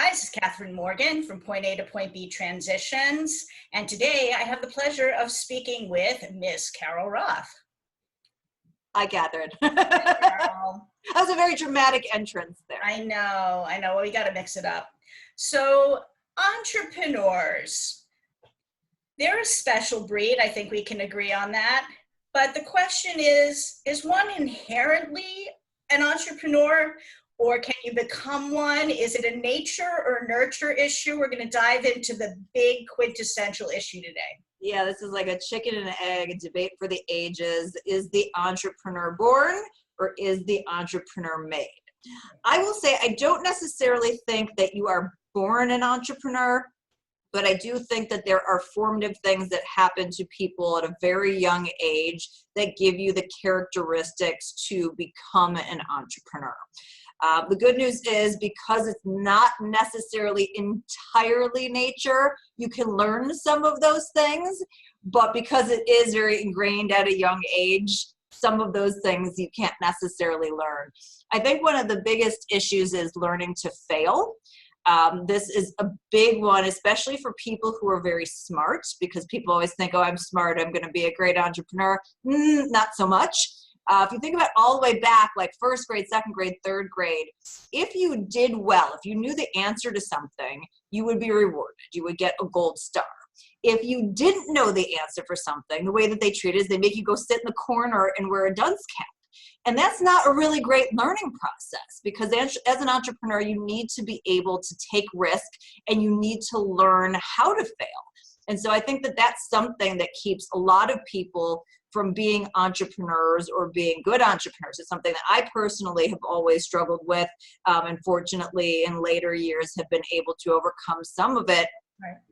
Hi, this is Catherine Morgan from Point A to Point B Transitions, and today I have the pleasure of speaking with Miss Carol Roth. I gathered. That was a very dramatic entrance there. I know. Well, we got to mix it up. So, entrepreneurs, they're a special breed. I think we can agree on that. But the question is one inherently an entrepreneur, or can you become one? Is it a nature or nurture issue? We're going to dive into the big quintessential issue today. Yeah, this is like a chicken and egg debate for the ages. Is the entrepreneur born or is the entrepreneur made? I will say I don't necessarily think that you are born an entrepreneur, but I do think that there are formative things that happen to people at a very young age that give you the characteristics to become an entrepreneur. The good news is because it's not necessarily entirely nature, you can learn some of those things, but because it is very ingrained at a young age, some of those things you can't necessarily learn. I think one of the biggest issues is learning to fail. This is a big one, especially for people who are very smart, because people always think, oh, I'm smart, I'm going to be a great entrepreneur. Not so much. If you think about all the way back, like first grade, second grade, third grade, if you did well, if you knew the answer to something, you would be rewarded. You would get a gold star. If you didn't know the answer for something, the way that they treat it is they make you go sit in the corner and wear a dunce cap. And that's not a really great learning process, because as an entrepreneur, you need to be able to take risk and you need to learn how to fail. And so I think that that's something that keeps a lot of people from being entrepreneurs or being good entrepreneurs. It's something that I personally have always struggled with. Unfortunately, in later years have been able to overcome some of it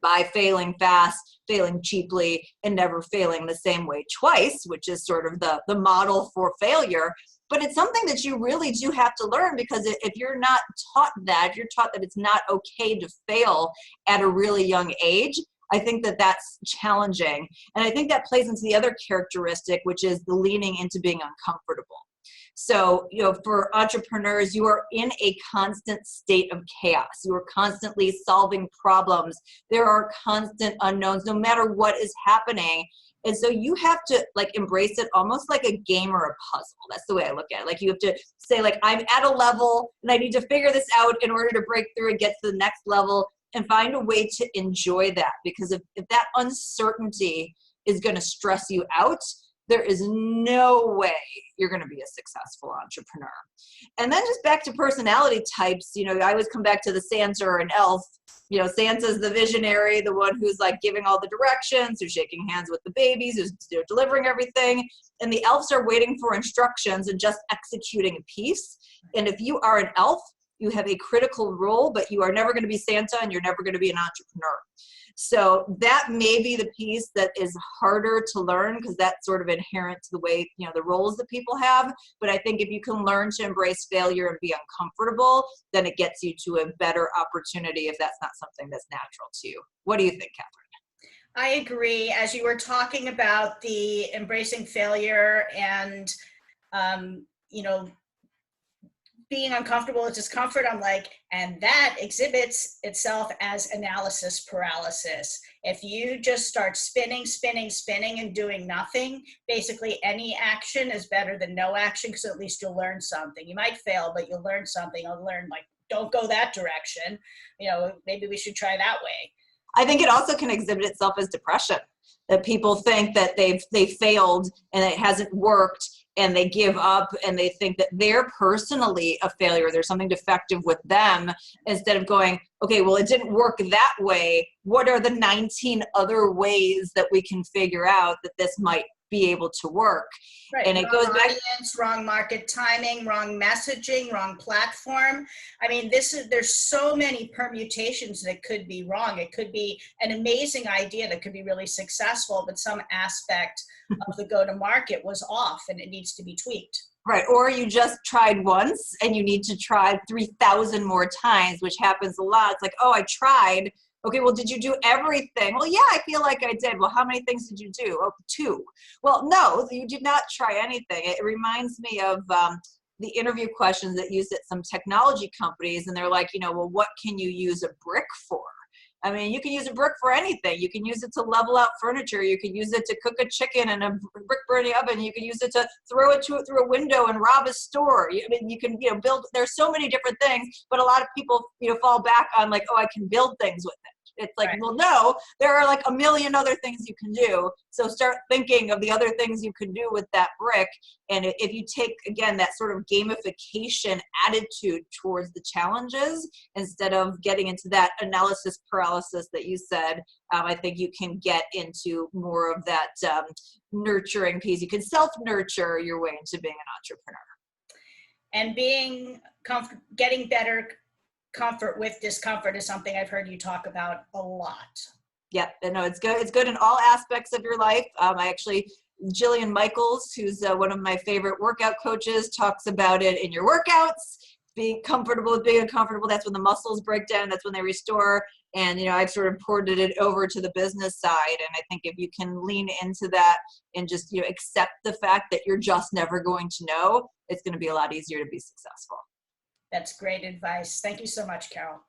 by failing fast, failing cheaply, and never failing the same way twice, which is sort of the model for failure. But it's something that you really do have to learn, because if you're not taught that, if you're taught that it's not okay to fail at a really young age, I think that that's challenging. And I think that plays into the other characteristic, which is the leaning into being uncomfortable. So, for entrepreneurs, you are in a constant state of chaos. You are constantly solving problems. There are constant unknowns, no matter what is happening. And so you have to embrace it almost like a game or a puzzle. That's the way I look at it. Like, you have to say, I'm at a level and I need to figure this out in order to break through and get to the next level, and find a way to enjoy that. Because if that uncertainty is going to stress you out, there is no way you're going to be a successful entrepreneur. And then just back to personality types, I always come back to the Santa or an elf. Santa's the visionary, the one who's giving all the directions, who's shaking hands with the babies, who's delivering everything. And the elves are waiting for instructions and just executing a piece. And if you are an elf, you have a critical role, but you are never going to be Santa and you're never going to be an entrepreneur. So that may be the piece that is harder to learn, because that's sort of inherent to the way, the roles that people have. But I think if you can learn to embrace failure and be uncomfortable, then it gets you to a better opportunity if that's not something that's natural to you. What do you think, Catherine? I agree. As you were talking about the embracing failure and, being uncomfortable with discomfort, I'm and that exhibits itself as analysis paralysis. If you just start spinning and doing nothing, basically any action is better than no action, because at least you'll learn something. You might fail, but you'll learn something. You'll learn, don't go that direction. Maybe we should try that way. I think it also can exhibit itself as depression, that people think that they've failed and it hasn't worked, and they give up and they think that they're personally a failure. There's something defective with them, instead of going, okay, well, it didn't work that way. What are the 19 other ways that we can figure out that this might be able to work? Right. And it goes back, audience, wrong market timing, wrong messaging, wrong platform. I mean, there's so many permutations that could be wrong. It could be an amazing idea that could be really successful, but some aspect of the go-to-market was off and it needs to be tweaked. Right. Or you just tried once and you need to try 3,000 more times, which happens a lot. It's oh, I tried. Okay, well, did you do everything? Well, yeah, I feel like I did. Well, how many things did you do? Oh, 2. Well, no, you did not try anything. It reminds me of the interview questions that used at some technology companies, and they're like, well, what can you use a brick for? I mean, you can use a brick for anything. You can use it to level out furniture. You can use it to cook a chicken in a brick burning oven. You can use it to throw it through a window and rob a store. I mean, you can, build, there's so many different things, but a lot of people, fall back on like, oh, I can build things with it. It's like, Right. well, no, there are like a million other things you can do. So start thinking of the other things you can do with that brick. And if you take, again, that sort of gamification attitude towards the challenges, instead of getting into that analysis paralysis that you said, I think you can get into more of that nurturing piece. You can self-nurture your way into being an entrepreneur. And getting better comfort with discomfort is something I've heard you talk about a lot. Yeah, no, it's good. It's good in all aspects of your life. Jillian Michaels, who's one of my favorite workout coaches, talks about it in your workouts. Being comfortable with being uncomfortable. That's when the muscles break down. That's when they restore. And, I've sort of ported it over to the business side. And I think if you can lean into that and just, accept the fact that you're just never going to know, it's going to be a lot easier to be successful. That's great advice. Thank you so much, Carol.